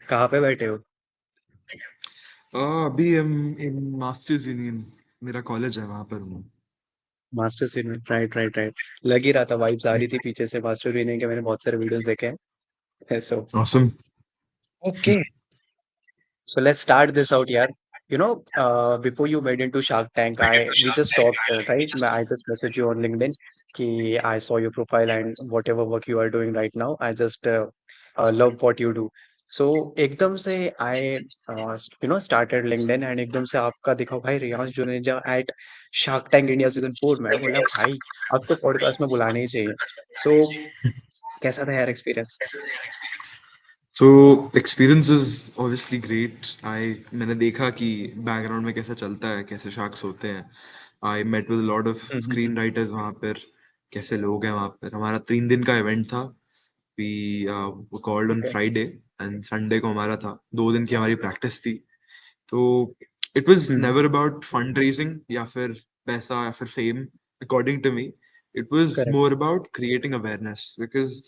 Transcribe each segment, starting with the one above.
कहाँ पे बैठे हो? अभी हम इन मास्टर्स यूनियन मेरा कॉलेज है वहां पर हूँ। Masters union, right right right. लग ही रहा था, वाइब्स आ रही थी पीछे से मास्टर यूनियन के, मैंने बहुत सारे वीडियोस देखे हैं। So awesome. Okay, so let's start this out, yaar. Before you made into Shark Tank, we just talked, right? I just messaged you on LinkedIn कि I saw your profile and whatever work you are doing right now, I just love what you do. So एकदम से started LinkedIn and एकदम से आपका दिखा भाई Riyansh Juneja at Shark Tank India season 4 में। बोला भाई अब तो पॉडकास्ट में बुलाने ही चाहिए। So कैसा था यार experience? So experience is obviously great. I मैंने देखा कि बैकग्राउंड में कैसा चलता है, कैसे शार्क्स होते हैं। I met with lot of screen writers वहाँ पर, कैसे लोग हैं वहाँ पर। हमारा 3 दिन का इवेंट था। We called on okay. Friday and Sunday को हमारा था। 2 दिन की हमारी प्रैक्टिस थी। तो it was never about fund raising या फिर पैसा या फिर फेम। According to me it was correct. More about creating awareness, because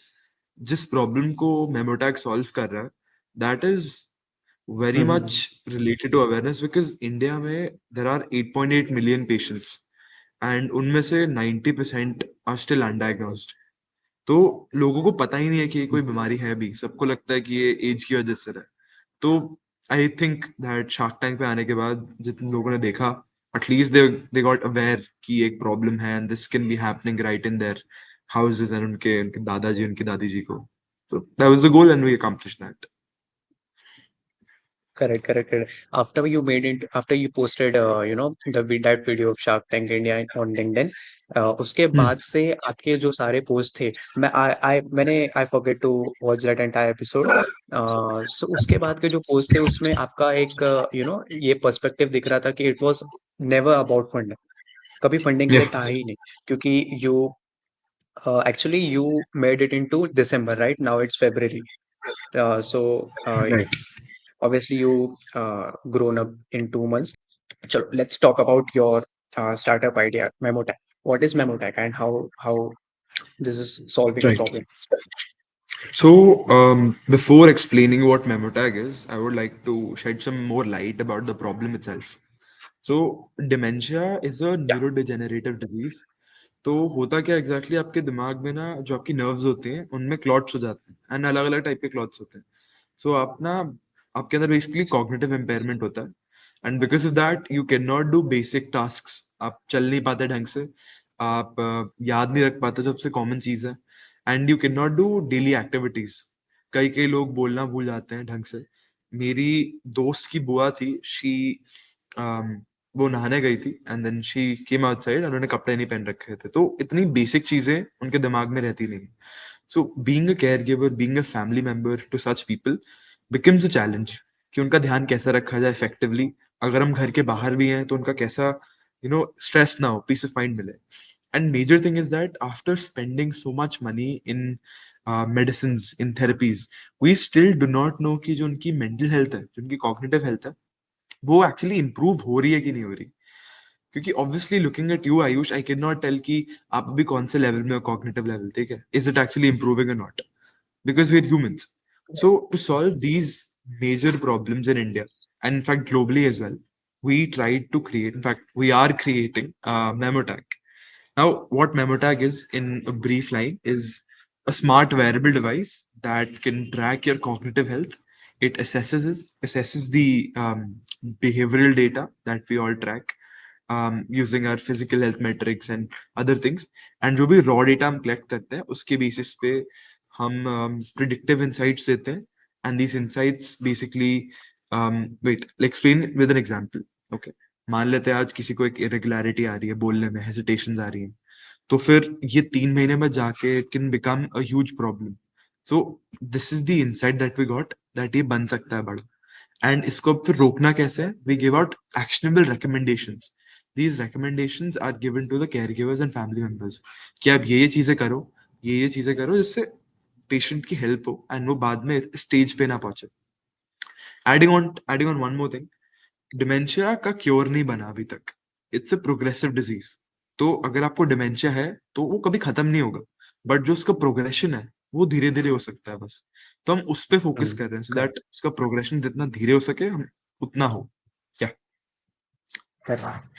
जिस प्रॉब्लम को मेमोटैक सॉल्व कर रहा है, that is very much related to awareness. Because India में there are 8.8 million patients and उनमें से 90% आर स्टिल अनडायग्नोस्ड। तो लोगों को पता ही नहीं है कि ये कोई बीमारी है भी। सबको लगता है कि ये एज की वजह से है। तो I think that shark tank पे आने के बाद जितने लोगों ने देखा, एटलीस्ट दे गॉट अवेयर कि एक प्रॉब्लम है and this can be happening right in their houses and उनके उनके दादाजी उनकी दादी जी को। तो that was the goal and we accomplish that. Correct, correct, correct. After you posted, that video of Shark Tank India on LinkedIn, उसके बाद से आपके जो सारे पोस्ट थे, I forget to watch that entire episode. So उसके बाद के जो पोस्ट थे उसमें आपका एक ये पर्सपेक्टिव दिख रहा था कि it was never about fund. कभी फंडिंग के या लिए था ही नहीं, क्योंकि you actually you made it into December, right now it's February. So right. obviously you grown up in 2 months. So let's talk about your startup idea, Memotech. What is Memotech and how this is solving a right. problem? So, before explaining what Memotag is, I would like to shed some more light about the problem itself. So, dementia is a Yeah. neurodegenerative disease. तो होता क्या exactly आपके दिमाग में ना, जो आपकी nerves होते हैं उनमें क्लॉट्स हो जाते हैं एंड अलग अलग टाइप के क्लॉट्स होते हैं। सो आप ना, आपके अंदर बेसिकली कॉग्निटिव इम्पेयरमेंट होता है and because of that you can not do basic tasks. आप चल नहीं पाते ढंग से, आप याद नहीं रख पाते, जो सबसे कॉमन चीज है। And you can not do daily activities. कई कई लोग बोलना भूल जाते हैं ढंग से। मेरी दोस्त की बुआ थी, शी वो नहाने गई थी and then she came outside, उन्होंने कपड़े नहीं पहन रखे थे। तो इतनी बेसिक चीजें उनके दिमाग में रहती नहीं। So being a caregiver, being a family member to such people becomes a challenge, कि उनका ध्यान कैसे रखा जाए इफेक्टिवली। अगर हम घर के बाहर भी हैं तो उनका कैसा स्ट्रेस ना हो, पीस ऑफ माइंड मिले। And major thing is that after spending so much money in medicine, in therapies, we still do not know कि जो उनकी मेंटल हेल्थ है, जो उनकी कॉग्निटिव हेल्थ है, वो एक्चुअली इंप्रूव हो रही है कि नहीं हो रही। क्योंकि obviously looking at you Ayush, I can not tell कि आप अभी कौन से लेवल में हो, कॉग्निटिव लेवल, ठीक है, इज इट एक्चुअली इंप्रूविंग और not, because we're humans. So to solve these major problems in India and in fact globally as well, we tried to create, in fact we are creating Memotag. Now what Memotag is in a brief line is a smart wearable device that can track your cognitive health. It assesses the behavioral data that we all track using our physical health metrics and other things. And जो भी raw data हम collect करते हैं उसके basis पे हम predictive insights देते हैं। And these insights basically wait, I'll explain with an example. Okay, मान लेते हैं आज किसी को एक irregularity आ रही है, बोलने में hesitations आ रही हैं, तो फिर ये 3 महीने में जाके it can become a huge problem. So this is the insight that we got, that ये बन सकता है बड़ा। एंड इसको फिर रोकना कैसे है? We give out actionable recommendations. These recommendations are given to the caregivers and family members कि आप ये चीजें करो, ये चीजें करो, जिससे पेशेंट की हेल्प हो एंड वो बाद में स्टेज पे ना पहुंचे। Adding on one more thing, dementia का क्योर नहीं बना अभी तक। It's a progressive disease. तो अगर आपको डिमेंशिया है तो वो कभी खत्म नहीं होगा, बट जो उसका प्रोग्रेशन है वो धीरे धीरे हो सकता है बस। तो हम उस पे फोकस कर रहे हैं, सो correct, दैट उसका प्रोग्रेशन जितना धीरे हो सके हम उतना हो क्या। correct.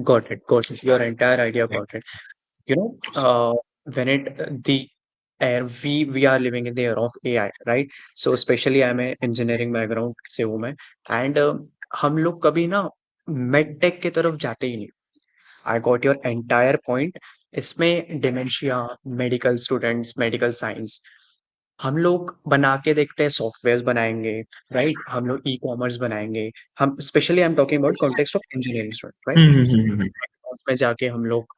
Got it. Your entire idea got it. You know, when the air we are living in the era of AI, right? So especially I'm a engineering background से हूँ मैं, and हम लोग कभी ना medtech की तरफ जाते ही नहीं। I got your entire point. इसमें dementia, medical students, medical science, हम लोग बना के देखते हैं सॉफ्टवेयर बनाएंगे, राइट? हम लोग ई कॉमर्स बनाएंगे। हम specially I am talking about context of engineering student, right? Hmm. उसमें जाके हम लोग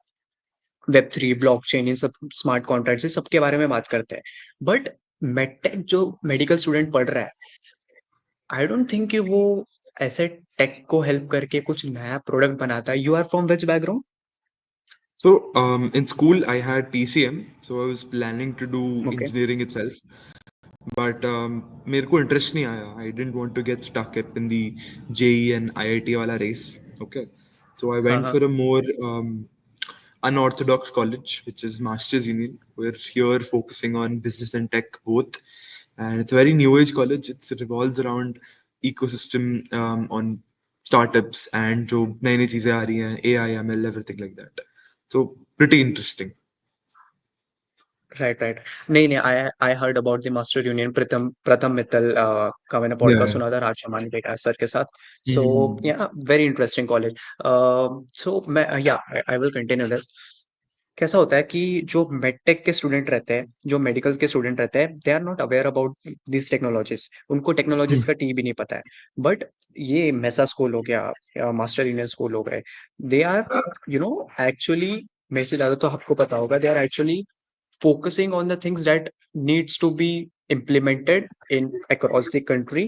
वेब3, ब्लॉकचेन, इन सब स्मार्ट कॉन्ट्रैक्ट्स, इस सब के बारे में बात करते हैं। बट मेडटेक जो मेडिकल स्टूडेंट पढ़ रहा है, आई डोंट थिंक कि वो ऐसे टेक को हेल्प करके कुछ नया प्रोडक्ट बनाता है। You are from which background? So in school I had PCM, so I was planning to do okay. engineering itself, but मेरे को interest नहीं आया. I didn't want to get stuck up in the JEE and IIT वाला race. Okay, so I हाँ, went हाँ। for a more unorthodox college, which is Masters Union. We're here focusing on business and tech both, and it's a very new age college. It revolves around ecosystem on startups and जो नई नई चीजें आ रही हैं, AI, ML, everything like that. So pretty interesting. Right, right. नहीं, नहीं, I I heard about the master union. Pratham Pratham Mittal का मैंने Yeah, पॉडकास्ट yeah. सुना था राजशमानी बेकार सर के साथ। सो Hmm. या वेरी इंटरेस्टिंग कॉलेज। सो मैं या आई विल कंटिन्यू दिस। कैसा होता है कि जो मेडटेक के स्टूडेंट रहते हैं, जो मेडिकल के स्टूडेंट रहते हैं, they are not aware about this technologies. उनको टेक्नोलॉजीज Hmm. का टी भी नहीं पता है। बट ये मेसा स्कूल हो गया या मास्टर यूनियन स्कूल हो गए, दे आर एक्चुअली, मेरे से ज्यादा तो आपको पता होगा, they are actually focusing on the things that needs to be implemented in across the country,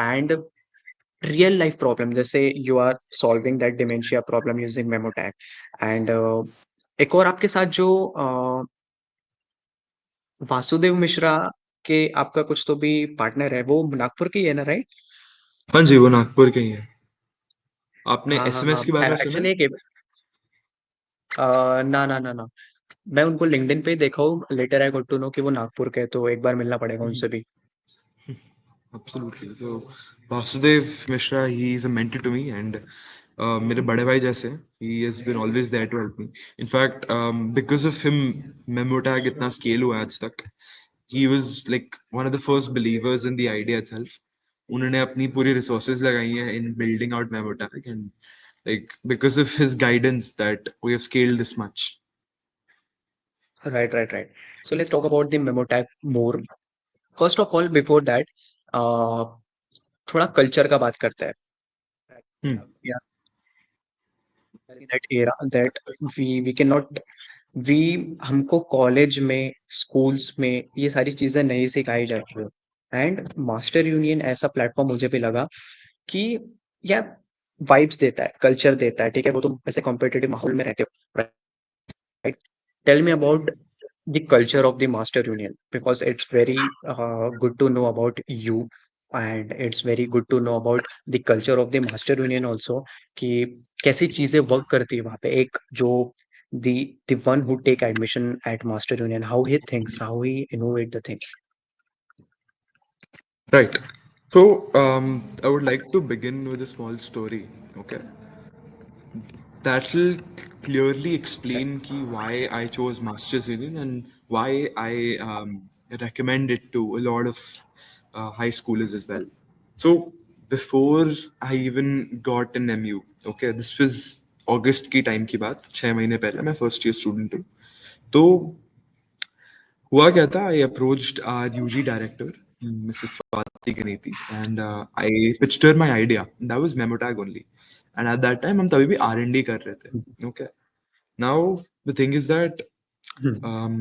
and real life problem, जैसे you are solving that dementia problem using Memotag, and एक और आपके साथ जो वासुदेव मिश्रा के आपका कुछ तो भी पार्टनर है, वो नागपुर की है ना, राइट? हाँ जी, वो नागपुर के ही है। आपने हाँ, हाँ, हाँ। एसएमएस के बारे में सुना है? एक्चुअली ना, ना, ना, ना, मैं उनको लिंक्डइन पे ही देखा हूँ। Later I got to know कि वो नागपुर के हैं, तो एक बार मिलना पड़ेगा उनसे भी। Absolutely. So Vasudev Mishra, he is a mentor to me, and मेरे बड़े भाई जैसे हैं. He has been always there to help me. In fact, because of him, Memotag इतना scale हुआ है आज तक. He was like one of the first believers in the idea itself. उन्होंने अपनी पूरी resources लगाई हैं in building out Memotag, and like because of his guidance that we have scaled this much. Right, right, right. So let's talk about the MemoTag more. First of all, before that, थोड़ा culture का बात करते हैं। Hmm. Yeah, that era that we cannot, we हमको college में, schools में ये सारी चीजें नहीं सिखाई जाती है। एंड मास्टर यूनियन ऐसा प्लेटफॉर्म मुझे भी लगा कि यार वाइब्स देता है, कल्चर देता है, ठीक है? वो तुम ऐसे कॉम्पिटिटिव माहौल में रहते हो, right? Tell me about the culture of the master union, because it's very good to know about you, and it's very good to know about the culture of the master union also, कि कैसी चीजें work करती है वहाँ पे। एक जो the one who take admission at master union, how he thinks, how he innovate the things. Right. So, I would like to begin with a small story. Okay, that will clearly explain ki why I chose Masters Union and why I recommend it to a lot of high schoolers as well. So, before I even got an MU, okay, this was August की time की बात, 6 महीने पहले. मैं first year student हूँ. तो हुआ क्या था, I approached our UG director, Mrs. Swati Ganeti, and I pitched her my idea. That was Memotag only. And at that time, हम तभी भी R&D कर रहे थे. Okay. Now, the thing is that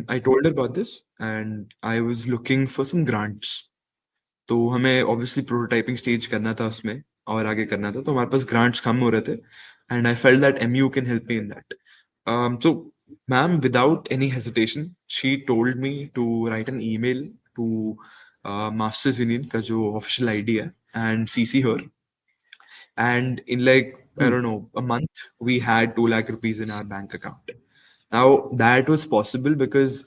I told her about this, and I was looking for some grants. तो हमें obviously prototyping stage करना था उसमें और आगे करना था, तो हमारे पास ग्रांट्स कम हो रहे थे, and I felt that MU can help me in that. So ma'am, without any hesitation, she told me to write an email to Masters Union का जो official ID है, and CC her, and in like I don't know a month we had 2 lakh rupees in our bank account. Now that was possible because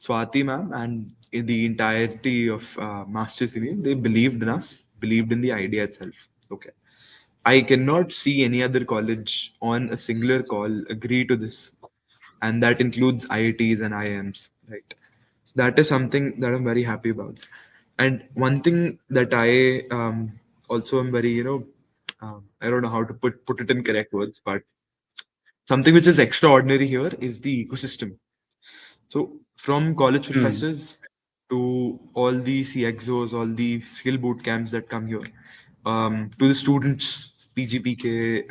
Swati ma'am and in the entirety of Masters Union, they believed in us, believed in the idea itself. Okay. I cannot see any other college on a singular call agree to this, and that includes IITs and IIMs, right? So that is something that I'm very happy about. And one thing that I also am very, I don't know how to put it in correct words, but something which is extraordinary here is the ecosystem. So from college Hmm. professors to all the CXOs, all the skill boot camps that come here, to the students, PGP ke,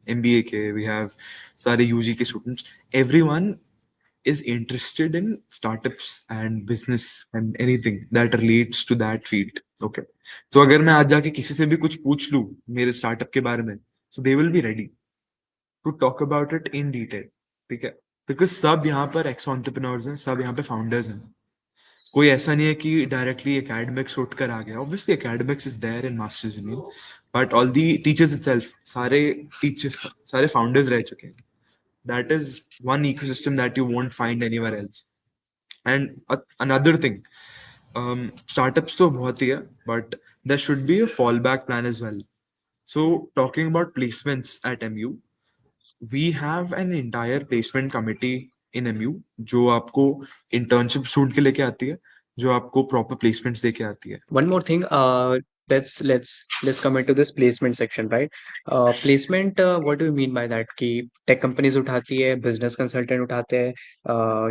MBA ke, we have sare UG ke students. Everyone is interested in startups and business and anything that relates to that field. Okay. So अगर मैं आज जाके किसी से भी कुछ पूछ लूँ मेरे startup के बारे में, so they will be ready to talk about it in detail. ठीक है? Because सब यहाँ पर ex entrepreneurs हैं, सब यहाँ पे founders हैं. कोई ऐसा नहीं है कि डायरेक्टली एकेडमिक्स उठ कर आ गया. Obviously academics is there in masters union, but all the teachers itself, सारे टीचर्स, सारे फाउंडर्स रह चुके हैं. That is one ecosystem that you won't find anywhere else. And another thing, startups तो बहुत ही है, but there should be a fall back plan as well. So talking about placements at MU, we have an entire placement committee in MU जो आपको internship ढूंढ के लेके आती है, जो आपको प्रॉपर प्लेसमेंट्स देके आती है. One more thing, let's come into this placement section, right? Placement, what do you mean by that? कि tech companies उठाती है, business consultant उठाते हैं,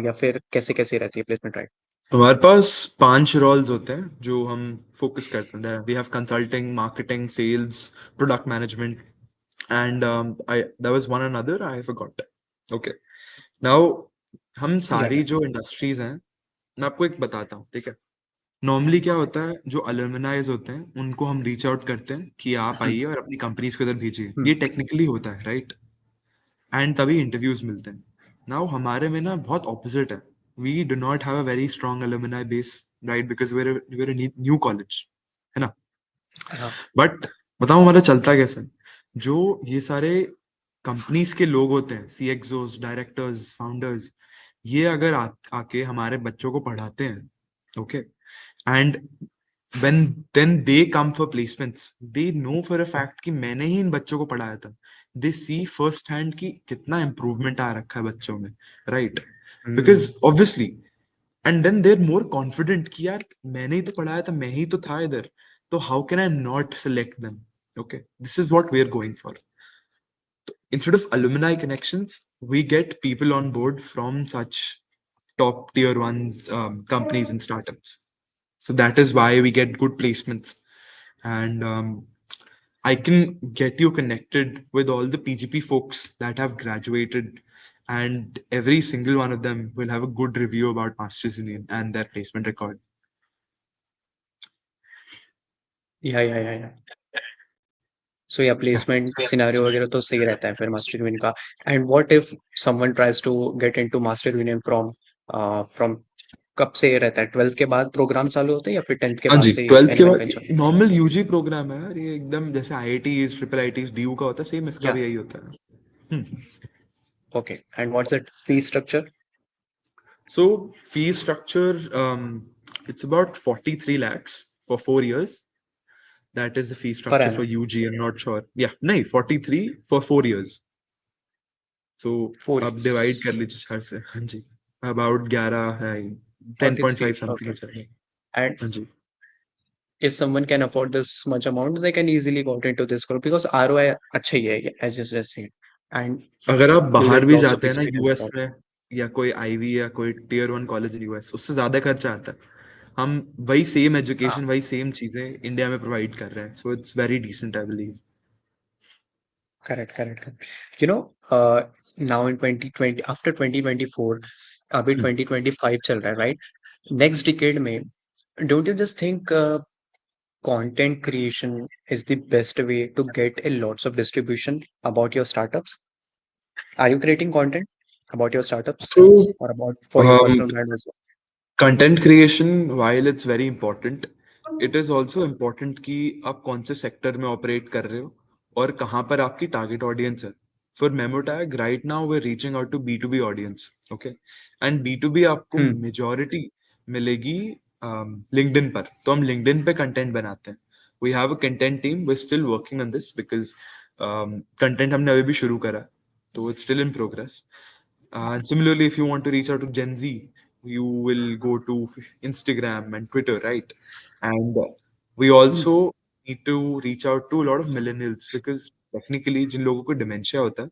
या फिर कैसे कैसे रहती है placement, right? हमारे पास 5 रोल्स होते हैं जो हम फोकस करते हैं. We have consulting, marketing, sales, product management, and I there was one another I forgot. Okay. Now हम Yeah, सारी yeah. जो इंडस्ट्रीज हैं, मैं आपको एक बताता हूँ. ठीक है? नॉर्मली क्या होता है, जो अलुमनाइज होते हैं उनको हम रीच आउट करते हैं कि आप Hmm, आइए और अपनी कंपनीज को इधर भेजिए. hmm. ये टेक्निकली होता है, राइट? एंड तभी इंटरव्यूज मिलते हैं. नाउ हमारे में ना बहुत ऑपोजिट है. We do not have a very strong alumni base, right? Because we're new college, है ना? हाँ. बट बताओ हमारा चलता कैसे. जो ये सारे कंपनीज के लोग होते हैं, सीएक्सओस, डायरेक्टर्स, फाउंडर्स, ये अगर आके हमारे बच्चों को पढ़ाते हैं, okay, and when then they come for placements, they know for a fact कि मैंने ही इन बच्चों को पढ़ाया था. they see first hand कि कितना improvement आ रखा है बच्चों में, right? Hmm. because obviously, and then they're more confident कि यार मैंने ही तो पढ़ाया था, मैं ही तो था इधर, तो how can I not select them? Okay, this is what we're going for. Instead of alumni connections, we get people on board from such top tier ones, companies and startups. So that is why we get good placements. And I can get you connected with all the PGP folks that have graduated, and every single one of them will have a good review about Masters Union and their placement record. Yeah, yeah, yeah, yeah. So yeah, Yeah. placement scenario वगैरह तो सही रहता है फिर master union का. And what if someone tries to get into master union from कब से रहता है? 12th के बाद प्रोग्राम चालू होते हैं या फिर 10th के हाँ बाद जी, से 12th के एनुअल बाद इवेंट? नॉर्मल यूजी प्रोग्राम है यार, ये एकदम जैसे आईआईटी, ट्रिपल आईटी, डीयू का होता है, सेम इसका Yeah. भी यही होता है. हम्म. Okay. And what's the fee structure? So fee structure, it's about 43 lakhs for 4 years. That is the fee Per structure for annum, UG. I'm not sure. Yeah, no, 43 for 4 years. So अब divide कर 4 years. लीजिए चार से. हाँ जी, about 11 है, 10.5 43. something Okay. ऐसा है. And हाँ जी. if someone can afford this much amount, they can easily got into this group because ROI अच्छा ही है, as you just said. And अगर आप you बाहर get भी lots of जाते हैं ना experience यूएस about it. में, या कोई आईवी या कोई टीयर 1 कॉलेज इन यूएस, उससे ज्यादा खर्चा आता है. हम वही सेम Ah, एजुकेशन, वही सेम चीजें इंडिया में प्रोवाइड कर रहे हैं. So it's very decent I believe. correct. You know, now in 2020, after 2024, अभी 2025 चल रहा है, right? Next decade में, don't you just think content creation is the best way to get a lots of distribution about your startups? Are you creating content about your startups So or about for your personal brand as content creation, while it's very important, it is also important कि आप कौन से sector में operate कर रहे हो और कहाँ पर आपकी टारगेट ऑडियंस है. For Memotag, right now we're reaching out to B2B audience, okay? And B2B आपको Hmm. majority मिलेगी LinkedIn पर. तो हम LinkedIn पे content बनाते हैं. We have a content team. We're still working on this because content हमने अभी भी शुरू करा है. So it's still in progress. And similarly, if you want to reach out to Gen Z, you will go to Instagram and Twitter, right? And we Hmm. also need to reach out to a lot of millennials because technically जिन लोगों को dementia होता है,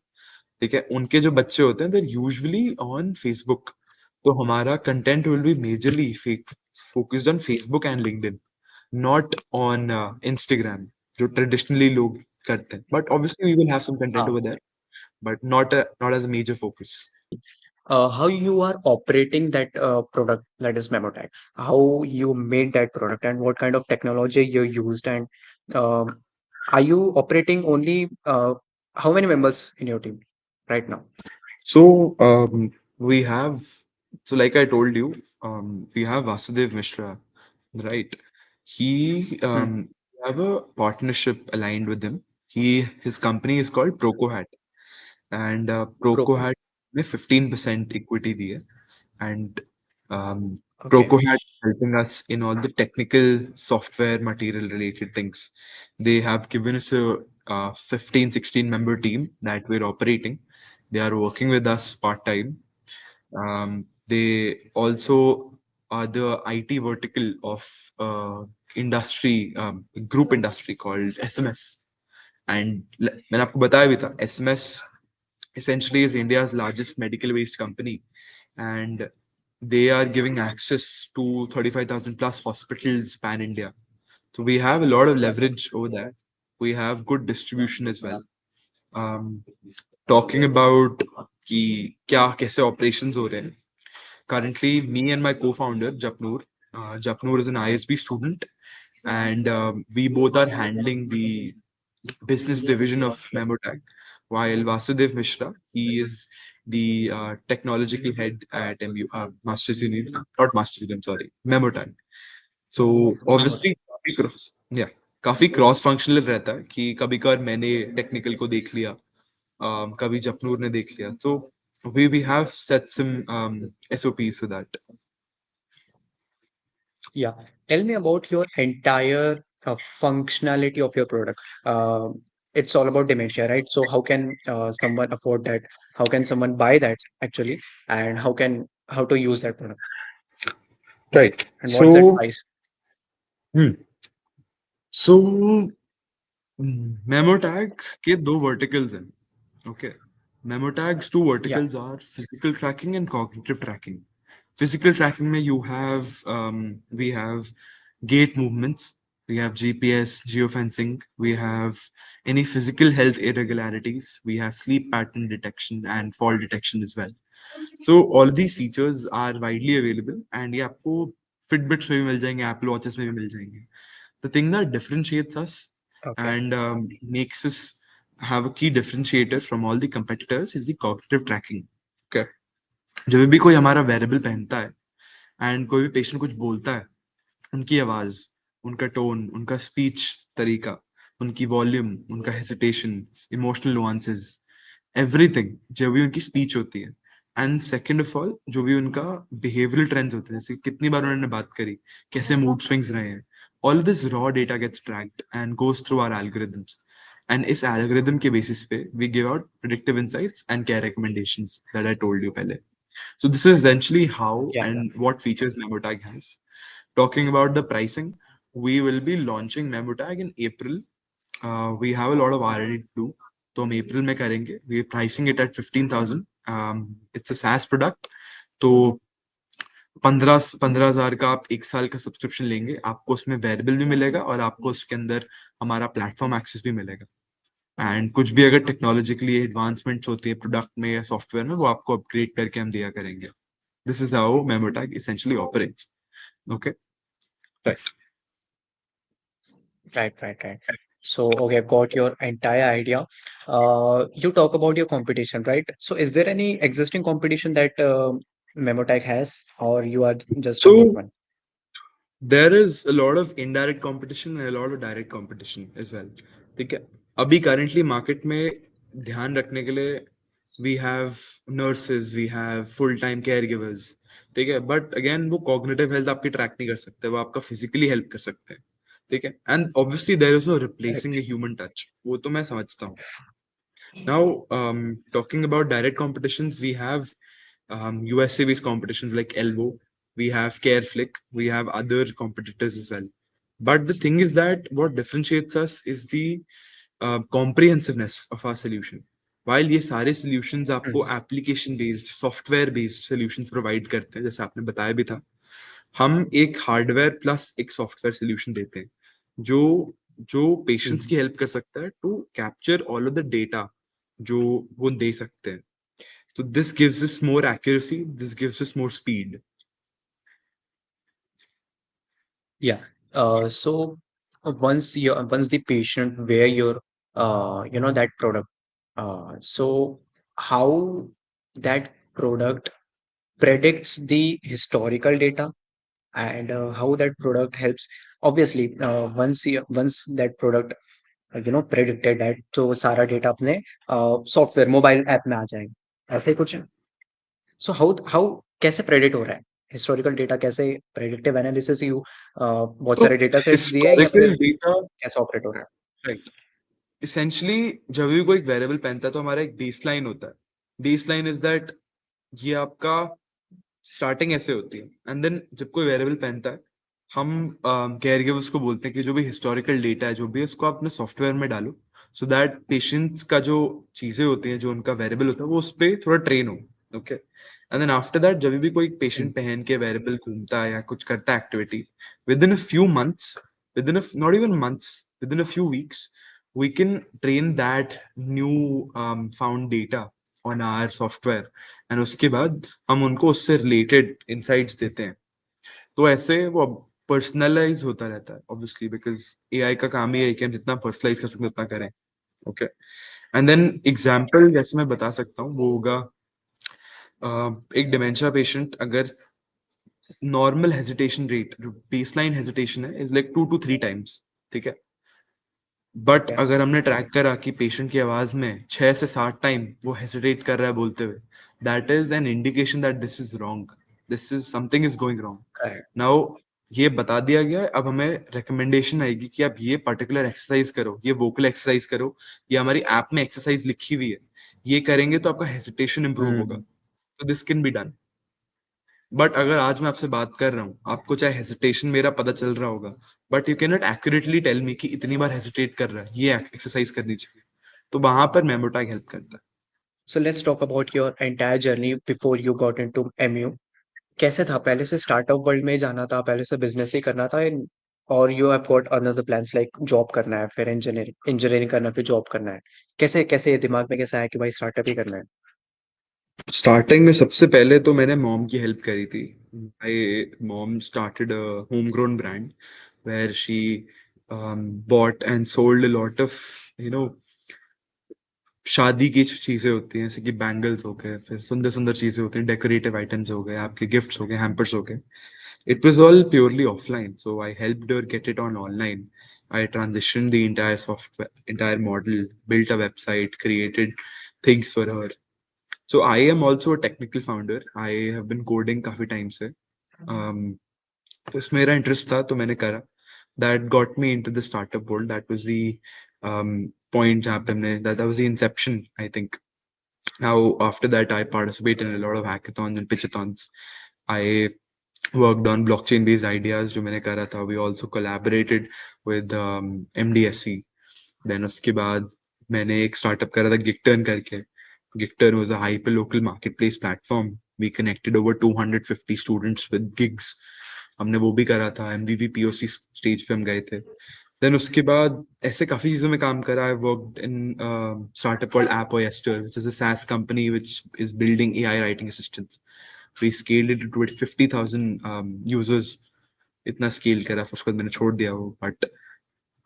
ठीक है, उनके जो बच्चे होते हैं they're usually on Facebook. तो हमारा content will be majorly focused on Facebook and LinkedIn, not on Instagram, जो traditionally लोग करते हैं. But obviously we will have some content Ah. over there, but not as a major focus. How you are operating that product, that is Memotag, how you made that product and what kind of technology you used, and um, are you operating only how many members in your team right now? So we have, so like I told you, we have Vasudev Mishra, right? He Hmm. have a partnership aligned with him. His company is called ProcoHat, and Proco. ProcoHat में 15% equity दी है, and um, Okay. ProcoHat helping us in all the technical software material related things. They have given us a 15, 16 member team that we're operating. They are working with us part time. They also are the IT vertical of industry group industry called SMS. And मैंने आपको बताया भी था, SMS essentially is India's largest medical waste company, and they are giving access to 35,000 plus hospitals pan India. So we have a lot of leverage over there. We have good distribution as well. Um, Talking about कि क्या कैसे operations हो रहे हैं. Currently, me and my co-founder Japnoor. Japnoor is an ISB student, and we both are handling the business division of Memotag, while Vasudev Mishra, he is the technological head at Masters Union, not Masters Union, sorry, Memotag. So Memotag. obviously, काफी cross functional रहता है कि कभी कभार मैंने technical को देख लिया, कभी जपनूर ने देख लिया, तो we have set some SOPs for that. Yeah. Tell me about your entire functionality of your product. It's all about dementia, right? So how can someone afford that? How can someone buy that actually? And how to use that product? Right. And what's that price? Hmm. So Memotag के दो verticals हैं. Okay. Memotag's two Yeah. verticals are physical tracking and cognitive tracking. Physical tracking में you have we have gate movements, we have GPS, geofencing, we have any physical health irregularities, we have sleep pattern detection and fall detection as well. So all of these features are widely available, and ये आपको Fitbits में भी मिल जाएंगे, Apple Watches में भी मिल जाएंगे. The thing that differentiates us Okay. and makes us have a key differentiator from all the competitors is the cognitive tracking. Okay. जब भी कोई हमारा वेरेबल पहनता है एंड कोई भी पेशेंट कुछ बोलता है, उनकी आवाज, उनका टोन, उनका स्पीच तरीका, उनकी वॉल्यूम, उनका हेसिटेशन, इमोशनल नुआंसेस, एवरीथिंग, जब भी उनकी स्पीच होती है, एंड सेकंड ऑफ ऑल जो भी उनका बिहेवियरल ट्रेंड्स होते हैं, जैसे कितनी बार उन्होंने बात करी, कैसे मूड स्विंग्स रहे हैं, all of this raw data gets tracked and goes through our algorithms, and इस एल्गोरिदम के बेसिस पे we give out predictive insights and care recommendations that I told you पहले. So this is essentially how Yeah. and what features Memotag has. Talking about the pricing, we will be launching Memotag in April. We have a lot of R&D to do. तो हम अप्रैल में करेंगे. We are pricing it at 15,000. It's a SaaS product. तो 15,000 का आप एक साल का सब्सक्रिप्शन लेंगे, आपको उसमें वेरिएबल भी मिलेगा और आपको उसके अंदर हमारा प्लेटफॉर्म एक्सेस भी मिलेगा. एंड कुछ भी अगर टेक्नोलॉजिकली एडवांसमेंट्स होती है प्रोडक्ट में या सॉफ्टवेयर में, वो आपको अपग्रेड करके हम दिया करेंगे. This is how Memotag essentially operates. Okay. Right. Right, right, right. So, okay, got your entire idea. You talk about your competition, right? So, is there any existing competition that Memotech has, or you are just the main So one? there is a lot of indirect competition and a lot of direct competition as well. ठीक है. अभी currently market में ध्यान रखने के लिए we have nurses, we have full time caregivers, ठीक है, बट अगेन वो कॉग्निटिव हेल्थ आपकी ट्रैक नहीं कर सकते, वो आपका फिजिकली हेल्प कर सकते हैं, ठीक है, and obviously there is no replacing correct. A human touch, वो तो मैं समझता हूँ. Now, talking about direct competitions, we have USA-based competitions like Elbow, we have Careflick, we have other competitors as well. But the thing is that what differentiates us is the comprehensiveness of our solution. While ये सारे solutions आपको हम्म। application based, software based solutions provide करते हैं, जैसे आपने बताया भी था, हम एक हार्डवेयर प्लस एक सॉफ्टवेयर सोल्यूशन देते हैं जो जो पेशेंट्स हम्म। की हेल्प कर सकता है to capture all of the data जो वो दे सकते हैं. तो this gives us more accuracy, this gives us more speed. Yeah. So once the patient wear your that product, so how that product predicts the historical data, and how that product helps. Obviously, once that product predicted that, तो सारा data अपने software mobile app में आ जाएगा, ऐसे ही कुछ है. So how how कैसे predict हो रहा है हिस्टोरिकल डेटा, कैसे प्रेडिक्टिव एनालिसिस यू बहुत तो सारे डेटा सेट्स दिए हैं, या हिस्टोरिकल फिर डेटा, कैसे ऑपरेट हो रहा है? राइट, इसेंशली जब भी कोई वेरिएबल पहनता है तो हमारा एक बेसलाइन होता है. बेसलाइन इज दैट ये आपका स्टार्टिंग ऐसे होती है, एंड देन जब कोई वेरिएबल पहनता है हम केयर गिवर्स को बोलते हैं कि जो भी हिस्टोरिकल डेटा है जो भी है उसको आप अपने सॉफ्टवेयर में डालो, सो दैट पेशेंट्स का जो चीजें होती हैं जो उनका वेरिएबल होता है वो उस पर थोड़ा ट्रेन हो. Okay, and then after that जब भी कोई पेशेंट पहन के वेरिएबल घूमता है या कुछ करता है activity, with in a few months, with in not even months, with in a few weeks, we can train that new found data on our software, and उसके बाद हम उनको उससे रिलेटेड इंसाइट्स देते हैं. तो ऐसे वो पर्सनलाइज होता रहता है ऑब्वियसली, बिकॉज एआई का काम ही है कि हम जितना पर्सनलाइज कर सकते हैं उतना करें. ओके, एंड देन एग्जाम्पल जैसे मैं बता सकता हूँ वो होगा एक डिमेंशिया पेशेंट अगर नॉर्मल हेजिटेशन रेट जो बेसलाइन हेजिटेशन है इज लाइक 2 to 3 times, ठीक है, बट ठीक है। अगर हमने ट्रैक करा कि पेशेंट की आवाज में 6 से 7 टाइम वो हेसिटेट कर रहा है बोलते हुए, that is an indication that this is wrong, this is something is going wrong. Correct. Now ये बता दिया गया है, अब हमें रिकमेंडेशन आएगी कि आप ये पर्टिकुलर एक्सरसाइज करो, ये वोकल एक्सरसाइज करो, ये हमारी ऐप में एक्सरसाइज लिखी हुई है, ये करेंगे तो आपका हेसिटेशन इंप्रूव होगा. हम्म। तो this can be done. But अगर आज मैं आपसे बात कर रहा हूँ, आपको चाहे हेजिटेशन मेरा पता चल रहा होगा, but you can not accurately tell me कि इतनी बार हेजिटेट कर रहा है, ये एक्सरसाइज करनी चाहिए. तो वहां पर मेमोटैग हेल्प करता है. सो let's talk about your entire journey before you got into MU. कैसे था? पहले से स्टार्टअप वर्ल्ड में ही जाना था, पहले से बिजनेस ही करना था, और you have got another plans like job करना है, फिर इंजीनियरिंग इंजीनियरिंग करना है, फिर जॉब करना है? कैसे कैसे ये दिमाग में कैसे आया कि भाई स्टार्टअप ही करना है? स्टार्टिंग में सबसे पहले तो मैंने मॉम की हेल्प करी थी. My mom started a home grown brand where she bought and sold a lot of you know शादी की चीजें होती हैं, जैसे कि बैंगल्स हो गए, फिर सुंदर सुंदर चीजें होती हैं, डेकोरेटिव आइटम्स हो गए, आपके गिफ्ट्स हो गए, हैम्पर्स हो गए. It was all purely offline, so I helped her get it on online. I transitioned the entire software, entire model, built a website, created things for her. So I am also a technical founder. I have been coding काफी time से. um, तो इसमें मेरा interest था तो मैंने करा. That got me into the startup world. That was the point जहाँ पे हमने that was the inception, I think. Now after that I participated in a lot of hackathons and pitchathons. I worked on blockchain based ideas जो मैंने करा था. We also collaborated with MDSC. Then उसके बाद मैंने एक स्टार्टअप करा था गिकटर्न करके. Gictor was a hyper local marketplace platform. We connected over 250 students with gigs. हमने वो भी करा था. MVP POC स्टेज पे हम गए थे. देन उसके बाद ऐसे काफी चीजों में काम करा. I worked in startup called AppOyster, which is a SaaS company which is building AI writing assistants. We scaled it to 50,000 users. इतना स्केल करा, फिर उसके बाद मैंने छोड़ दिया वो. But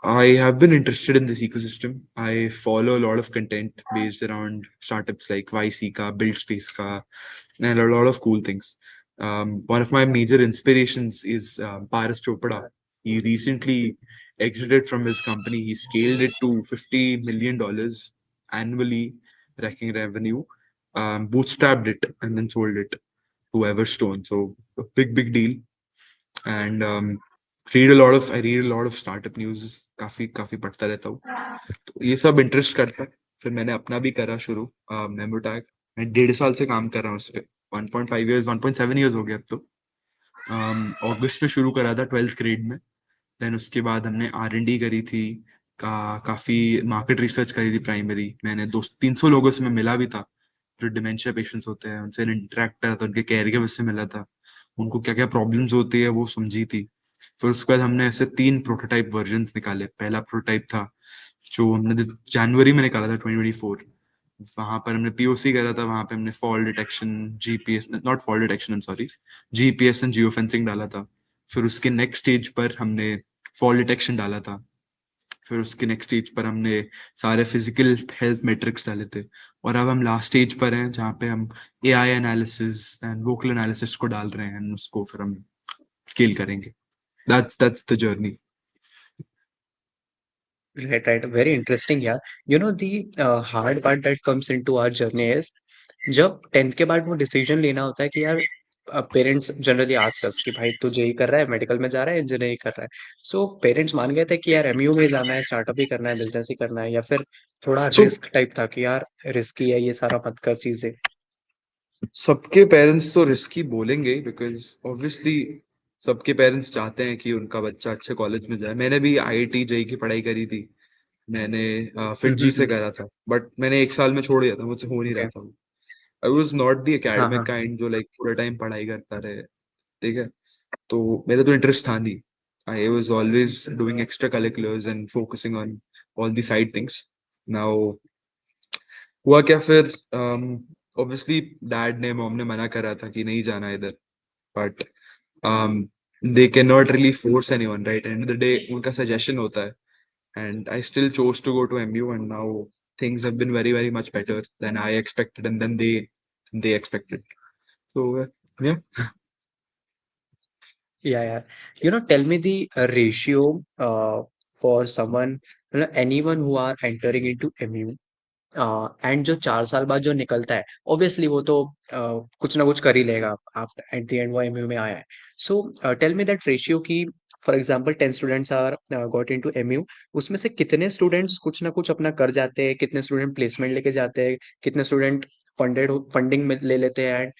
I have been interested in this ecosystem. I follow a lot of content based around startups like YC Build Space and a lot of cool things. One of my major inspirations is Paras Chopra. He recently exited from his company. He scaled it to $50 million. annually wrecking revenue, bootstrapped it and then sold it to Everstone. So a big deal. And I read a lot of startup news. काफी काफी पढ़ता रहता हूँ, तो ये सब interest करता है। फिर मैंने अपना भी करा शुरू, मेमोटैग। मैं 1.5 साल से काम कर रहा हूँ उस पे। 1.5 ईयर्स 1.7 ईयर्स हो गया अब तो। अगस्त में शुरू करा था 12th ग्रेड में। देन उसके बाद हमने R&D करी थी, काफी मार्केट रिसर्च करी थी प्राइमरी। मैंने 200-300 लोगों से मैं मिला भी था, जो डिमेंशिया पेशेंट्स होते हैं, उनसे इंटरेक्ट करा था, उनके केयर से मिला था, उनको क्या क्या प्रॉब्लम्स होती है वो समझी थी। फिर उसके बाद हमने ऐसे 3 प्रोटोटाइप वर्जन्स निकाले। पहला प्रोटोटाइप था जो हमने जनवरी में निकाला था 2024। वहां पर हमने POC करा था, वहां पे हमने fall detection, GPS, not fall detection, I am sorry, GPS and geo fencing डाला था। फिर उसके नेक्स्ट स्टेज पर हमने फॉल डिटेक्शन डाला था। फिर उसके नेक्स्ट स्टेज पर हमने सारे फिजिकल हेल्थ मेट्रिक्स डाले थे। और अब हम लास्ट स्टेज पर हैं जहाँ पे हम AI analysis and vocal analysis को डाल रहे हैं, and उसको फिर हम स्केल करेंगे। That's the journey. Right. Very interesting, yeah. You know, the hard part that comes into our journey is जब 10th के बाद वो डिसीजन लेना होता है कि यार पेरेंट्स जनरली आस्क अस कि भाई तू जेई कर रहा है, मेडिकल में जा रहा है, इंजीनियरिंग कर रहा है। सो पेरेंट्स मान गए थे कि यार एमयू में जाना है, स्टार्टअप ही करना है, बिजनेस ही करना है, या फिर थोड़ा So रिस्क टाइप था कि यार रिस्की है ये सारा मत कर चीजें। सबके पेरेंट्स तो रिस्की बोलेंगे, बिकॉज ऑब्वियसली सबके पेरेंट्स चाहते हैं कि उनका बच्चा अच्छे कॉलेज में जाए। मैंने भी IIT जेई की पढ़ाई करी थी। मैंने FIIT-G से करा था, बट मैंने 1 साल में छोड़ दिया था, मुझसे हो नहीं रहा ओके। था। आई वॉज नॉट द हाँ एकेडमिक हाँ। काइंड जो लाइक पूरा टाइम पढ़ाई करता रहे। ठीक है, तो मेरा तो इंटरेस्ट था नहीं। I was always doing extra curriculars and focusing on all the side things. Now हुआ क्या फिर, ऑब्वियसली डैड ने मॉम ने मना करा था कि नहीं जाना इधर, but they can not really force anyone, right? End of the day उनका सजेशन होता है। And I still chose to go to MU, and now things have been very much better than I expected, and then they expected. So yeah. Yeah. You know, tell me the ratio for someone, anyone who are entering into MU, and जो 4 साल बाद जो निकलता है, obviously वो तो कुछ ना कुछ कर ही लेगा। आफ्टर एट द एंड वो एमयू में आया है। So tell me that ratio की, for example 10 students are got into MU, उसमें से कितने स्टूडेंट्स कुछ ना कुछ अपना कर जाते हैं, कितने स्टूडेंट प्लेसमेंट लेके जाते हैं, कितने स्टूडेंट फंडिंग में ले लेते हैं,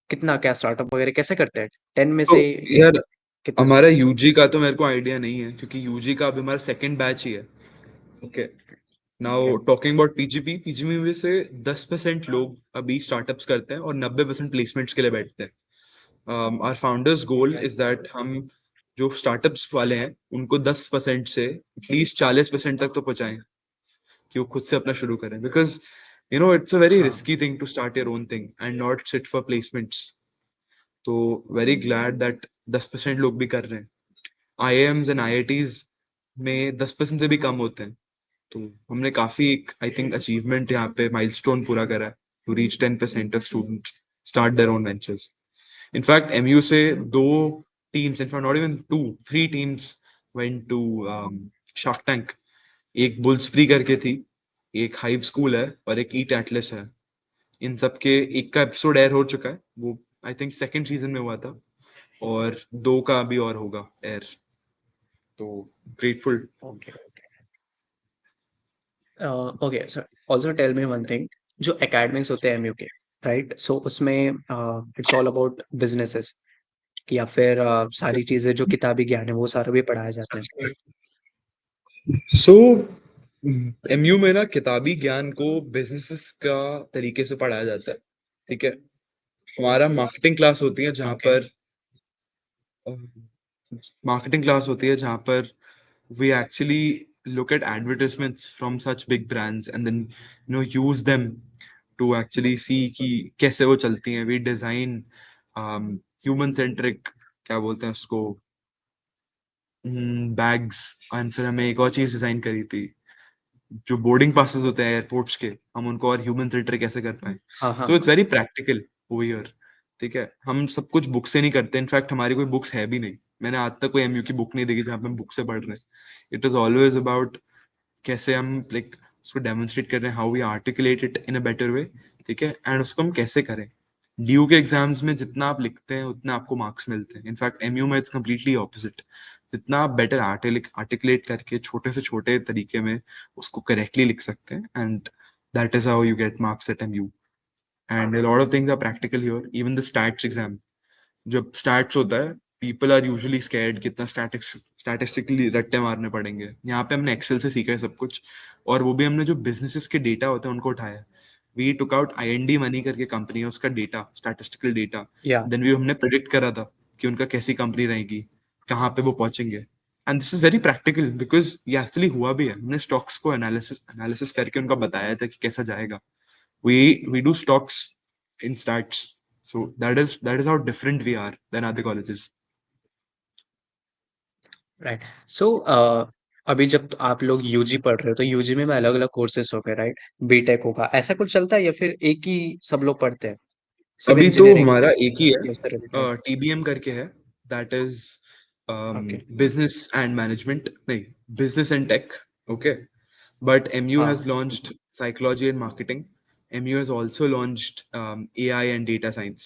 कितना क्या स्टार्टअप वगैरह कैसे करते हैं 10 में तो से यार कितने हमारा स्टूडेंट्स? UG का तो मेरे को आइडिया नहीं है, क्योंकि UG का अभी हमारा सेकंड बैच ही है। Okay, okay. Now talking about PGP में से 10% लोग अभी स्टार्टअप्स करते हैं और 90% प्लेसमेंट्स के लिए बैठते हैं। Our founders goal is that हम जो स्टार्टअप्स वाले हैं उनको 10% से एटलीस्ट 40% तक तो पहुंचाएं, कि वो खुद से अपना शुरू करें। बिकॉज इट्स अ वेरी हाँ risky thing to start your own thing and not sit for placements. तो वेरी ग्लैड दैट 10% लोग भी कर रहे हैं। IIMs एंड IITs में 10% से भी कम होते हैं। तो हमने काफी, आई थिंक, अचीवमेंट यहाँ पे माइलस्टोन पूरा करा है, to reach 10% of students start their own ventures. In fact MU से 2 teams, in fact not even 2, 3 teams went to Shark Tank. एक बुल्सप्री करके थी, एक हाइव स्कूल है, और एक ईट एटलस है। इन सब के एक का एपिसोड एयर हो चुका है, वो आई थिंक सेकंड सीजन में हुआ था, और 2 का अभी और होगा एयर। तो grateful. Okay. Okay sir, also tell me one thing, जो एकेडमिक्स होते हैं एमयू के, राइट? सो उसमें इट्स ऑल अबाउट बिजनेसेस, या फिर सारी चीजें जो किताबी ज्ञान है वो सारा भी पढ़ाया जाता है? सो MU में ना किताबी ज्ञान को बिजनेसेस का तरीके से पढ़ाया जाता है। ठीक है, हमारा ओके। मार्केटिंग क्लास होती है जहाँ पर we actually look at advertisements from such big brands and then use them to actually see कि कैसे वो चलती हैं। we design human centric, क्या बोलते हैं उसको, बैग्स। एंड फिर हमें एक और चीज डिजाइन करी थी, जो बोर्डिंग पासेस होते हैं एयरपोर्ट्स के, हम उनको और ह्यूमन सेंटर कैसे कर पाए। हाँ हाँ। सो it's very practical over here. ठीक है, हम सब कुछ बुक से नहीं करते, इनफैक्ट हमारी कोई बुक्स है भी नहीं। मैंने आज तक कोई MU की बुक नहीं देखी जहाँ पे हम बुक से पढ़ रहे हैं। इट इज ऑलवेज अबाउट कैसे हम लाइक उसको डेमोन्स्ट्रेट कर रहे हैं how we articulate it in a better way, ठीक है, एंड उसको हम कैसे करें। ड्यू के एग्जाम्स में जितना आप लिखते हैं उतना आपको मार्क्स मिलते हैं। इनफैक्ट एमयू में इट्स कम्प्लीटली ऑपोजिट। जितना आप बेटर आर्टिकुलेट करके छोटे से छोटे तरीके में उसको करेक्टली लिख सकते हैं, and that is how you get marks at MU. And a lot of things are practical here, even the stats exam। जब स्टैट्स होता है, पीपल आर यूजुअली स्कैर्ड कितना स्टैटिस्टिकली रट्टे मारने पड़ेंगे। यहाँ पे हमने एक्सेल से सीखा है सब कुछ, और वो भी हमने जो बिजनेसेस के डेटा होते हैं उनको उठाया। We took out IND money करके कंपनी है, उसका डेटा, स्टैटिस्टिकल डेटा। या देन भी हमने प्रिडिक्ट करा था कि उनका कैसी कंपनी रहेगी, कहाँ पे वो पहुंचेंगे। And this is very practical because ये एक्चुअली हुआ भी है। हमने स्टॉक्स को एनालिसिस एनालिसिस करके उनका बताया था कि कैसा जाएगा। we do stocks in stats, so that is how different we are than other colleges। Right. So अभी जब आप लोग यूजी पढ़ रहे हो तो यूजी में अलग अलग कोर्सेज हो गए, राइट? बीटेक होगा, ऐसा कुछ चलता है या फिर एक ही सब लोग पढ़ते हैं? सिविल अभी तो इंजीनियरिंग हमारा एक ही या उससे रिलेटेड? है, TBM करके है, that is okay. Business and management, नहीं, business and tech, okay. But MU हाँ। has launched psychology and marketing। MU has also launched AI and data science।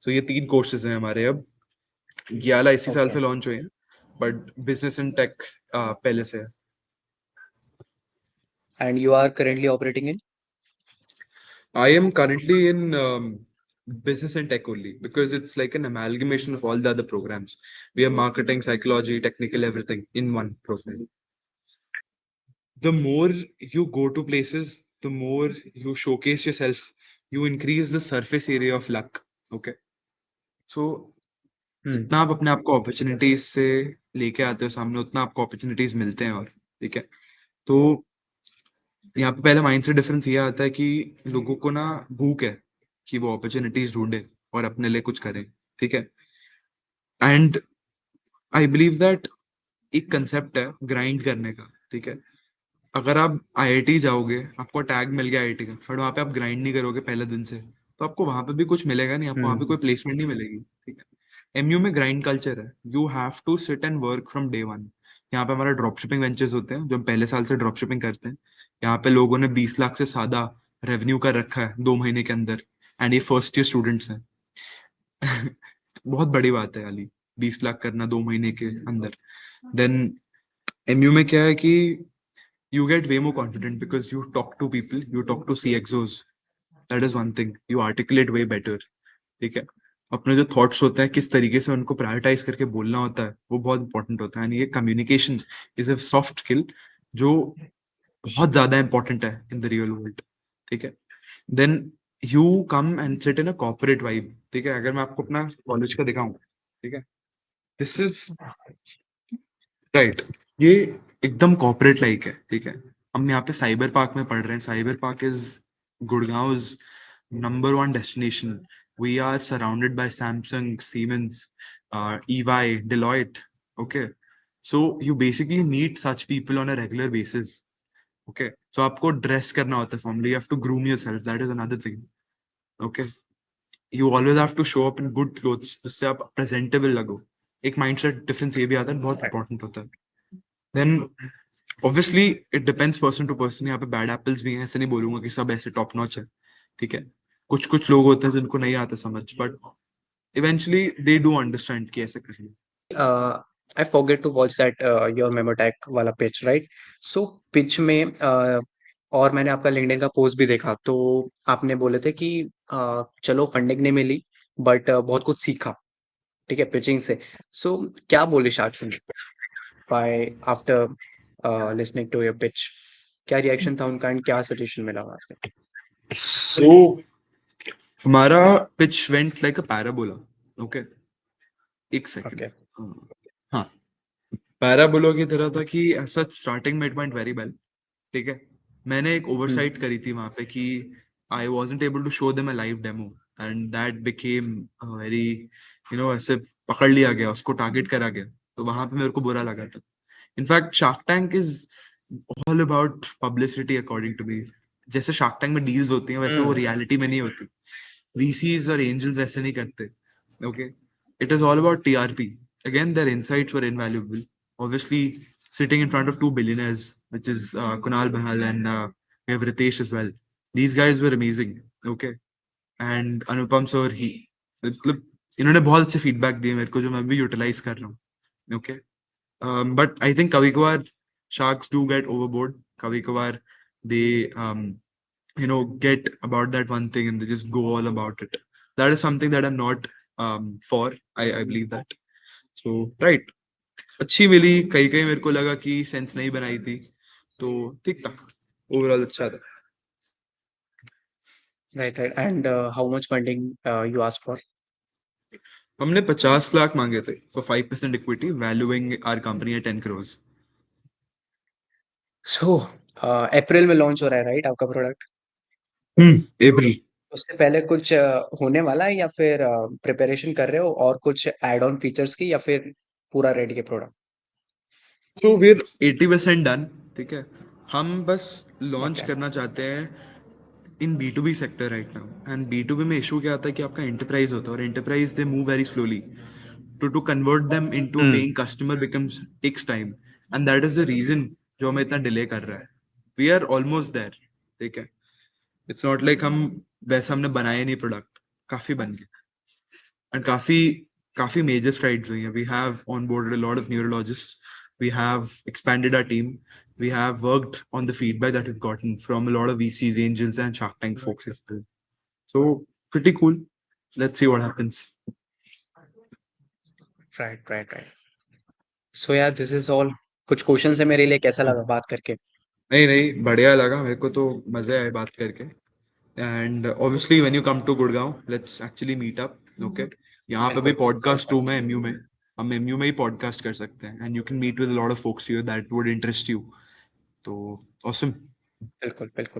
so ये तीन कोर्सेज हैं हमारे अब। 11 इसी साल ओके। से लॉन्च हुए हैं, बट बिजनेस एंड टेक पहले से है। And you are currently operating in? I am currently in business and tech only because it's like an amalgamation of all the other programs. We have marketing, psychology, technical, everything in one program. The more you go to places, the more you showcase yourself, you increase the surface area of luck. Okay. So हम्म। जितना आप अपने आप को opportunities से लेके आते हो सामने, उतना आपको अपॉर्चुनिटीज मिलते हैं। और ठीक है, तो यहाँ पे पहले माइंड से डिफरेंस ये आता है कि लोगों को ना भूख है कि वो अपॉर्चुनिटीज ढूंढे और अपने लिए कुछ करें, ठीक है। एंड आई बिलीव दैट एक कंसेप्ट है ग्राइंड करने का, ठीक है। अगर आप IIT जाओगे, आपको टैग मिल गया IIT का, बट वहां पे आप ग्राइंड नहीं करोगे पहले दिन से, तो आपको वहां पे भी कुछ मिलेगा नहीं, आपको वहां पे हम्म। कोई प्लेसमेंट नहीं मिलेगी, ठीक है। MU में ग्राइंड कल्चर है, you have to sit and work from day one. यहाँ पे हमारा ड्रॉप शिपिंग वेंचर्स होते हैं जो हम पहले साल से ड्रॉप शिपिंग करते हैं। यहाँ पे लोगों ने 20 लाख से ज्यादा रेवेन्यू कर रखा है 2 महीने के अंदर, एंड ये फर्स्ट ईयर स्टूडेंट्स हैं। बहुत बड़ी बात है याली, 20 लाख करना 2 महीने के अंदर। देन MU में क्या है कि you get way more confident because you talk to people, you talk to CXOs। that is one thing, you articulate way better, ठीक है। अपने जो थॉट्स होते हैं किस तरीके से उनको प्रायोरिटाइज करके बोलना होता है वो बहुत इंपॉर्टेंट होता है। ये communication is a soft skill जो बहुत ज्यादा इंपॉर्टेंट है इन द रियल वर्ल्ड, ठीक है। Then you come and sit in a corporate vibe, ठीक है। अगर मैं आपको अपना कॉलेज का दिखाऊं, ठीक है, दिस इज राइट, ये एकदम कॉर्पोरेट लाइक है, ठीक है। हम यहाँ पे साइबर पार्क में पढ़ रहे हैं। Cyber park is Gurgaon number one destination. We are surrounded by Samsung, Siemens, EY, Deloitte, okay। so you basically meet such people on a regular basis, okay। so आपको ड्रेस करना होता है formally, you have to groom yourself, that is another thing, okay। you always have to show up in good clothes जिससे आप presentable लगो। एक mindset difference ये भी आता है, बहुत इंपॉर्टेंट होता है। Then obviously it depends person to person. यहाँ पे बैड एप्पल्स भी हैं, ऐसे नहीं बोलूंगा कि सब ऐसे टॉप नॉच है, ठीक है। कुछ कुछ लोग होते हैं जिनको नहीं आता समझ, but eventually they do understand कि ऐसे करिए। I forget to watch that your MemoTag वाला पिच, राइट? सो पिच में और मैंने आपका लिंक्डइन का पोस्ट भी देखा, तो आपने बोले थे कि चलो फंडिंग नहीं मिली बट बहुत कुछ सीखा, ठीक है, पिचिंग से। सो क्या बोले shark Singh by after listening to your pitch? क्या रिएक्शन था उनका एंड क्या सजेशन मिला वहां से? सो हमारा pitch went like a parabola, okay. एक सेकंड, ओके। हाँ, पैराबोला की तरह था कि ऐसा स्टार्टिंग में इट वेंट वेरी वेल, ठीक है। मैंने एक हम्म। ओवरसाइट करी थी वहां पे कि आई wasn't able to show them a live demo, and that became a very, ऐसे पकड़ लिया गया, उसको टारगेट करा गया, तो वहां पे मेरे को बुरा लगा था। In fact Shark Tank is all about publicity according to me. जैसे शार्क टैंक में डील्स होती हैं वैसे वो हम्म। रियलिटी में नहीं होती। VCs और एंजल्स ऐसे नहीं करते, okay. It is all about TRP। Again their insights were invaluable, obviously sitting in front of two billionaires, which is Kunal Bahal and we have Ritesh as well. These guys were amazing. Okay. And Anupam sir ही मतलब इन्होंने बहुत अच्छे feedback दिए मेरे को जो मैं भी यूटिलाइज कर रहा हूँ. ओके. बट आई थिंक कभी कभार sharks do get overboard. कभी कभार they get about that one thing and they just go all about it. That is something that I'm not for. I believe that. So right. अच्छी मिली. कहीं कहीं मेरे को लगा कि सेंस नहीं बनाई थी, तो ठीक था. ओवरऑल अच्छा था. Right, right. And how much funding you asked for? हमने 50 लाख मांगे थे for 5% equity, valuing our company at 10 crores. So, अप्रैल में लॉन्च हो रहा है राइट आपका प्रोडक्ट? अप्रैल. उससे पहले कुछ होने वाला है या फिर प्रिपरेशन कर रहे हो और कुछ एड ऑन फीचर्स की, या फिर पूरा रेडी है प्रोडक्ट? So we're 80% done. ठीक है. हम बस लॉन्च ओके। करना चाहते हैं इन B2B sector right now. And B2B में इशू क्या आता है कि आपका एंटरप्राइज होता है, और enterprise they move very slowly. To convert them into a paying customer becomes takes time. And that is the reason जो हमें इतना डिले कर रहा है. We are almost there. ठीक है. इट्स नॉट लाइक हम वैसे हमने बनाए नहीं प्रोडक्ट. काफी बन गए. एंड काफी मेजर स्ट्राइड्स हुई हैं. We have onboarded a lot of neurologists. We have expanded our team. We have worked on the feedback that we've gotten from a lot of VCs, angels, and Shark Tank folks as well. So pretty cool. Let's see what happens. Right, right, right. So यार this is all. कुछ question है मेरे लिए. कैसा लगा बात करके? नहीं नहीं, बढ़िया लगा मेरे को तो. मजे आए बात करके. And obviously when you come to Gurgaon, let's actually meet up. Okay. यहाँ पे भी बिल्कुल, पॉडकास्ट रूम है एमयू में. हम एमयू में ही पॉडकास्ट कर सकते हैं. And you can meet with a lot of folks here that would interest you. तो ऑसम. बिल्कुल, बिल्कुल.